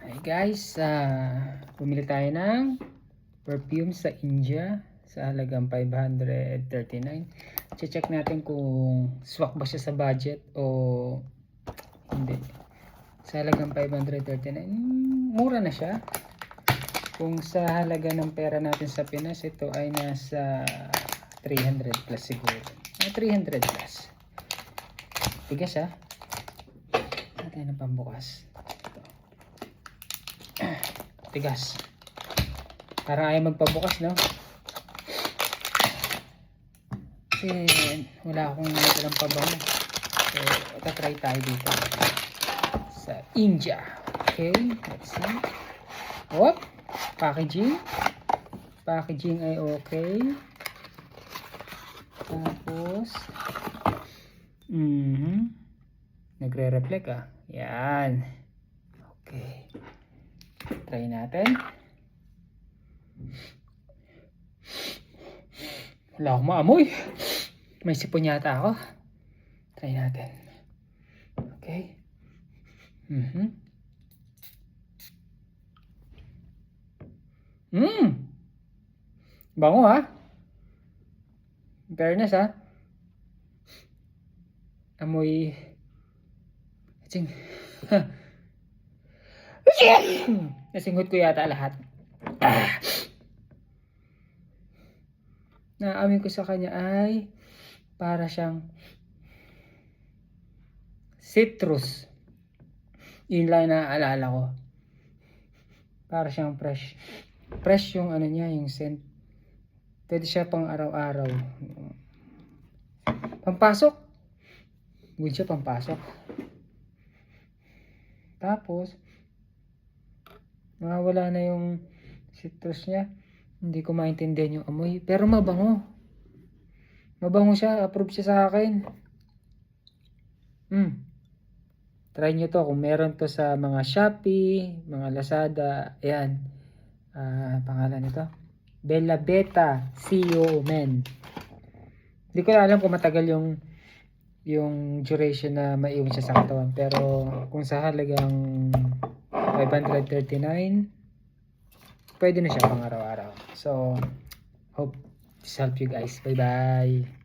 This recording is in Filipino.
Hi guys, bumili tayo ng perfume sa India sa halagang 539. Check natin kung swak ba siya sa budget o hindi. Sa halagang 539, mura na siya. Kung sa halaga ng pera natin sa Pinas, ito ay nasa 300 plus siguro. 300 plus. Tigas natin ang pambukas. Tigas. Parang ayaw magpabukas, no? Kasi wala akong nagdalang pabango. So, try tayo dito sa India. Okay, let's see. Whoop! Packaging. Packaging ay okay. Tapos nagre-reflect Yan. Okay. Try natin. Wala akong maamoy. May sipon yata ako. Try natin. Okay. Bango Fairness Amoy. Ating. Nasinghot ko yata lahat. Naamin ko sa kanya ay para siyang citrus. Yun lang naaalala ko. Para siyang fresh. Fresh yung ano niya, yung scent. Pwede siya pang araw-araw. Pampasok. Good siya pampasok. Tapos nawawala na yung citrus niya. Hindi ko maintindihan yung amoy. Pero mabango. Mabango siya. Approve siya sa akin. Try nyo to. Kung meron to sa mga Shopee, mga Lazada. Ayan. Pangalan nito. Bella Beta CO Men. Hindi ko alam kung matagal yung duration na maiwan siya sa katawan. Pero kung sa halagang 539, pwede na siya pang araw-araw. So, hope this help you guys. Bye-bye.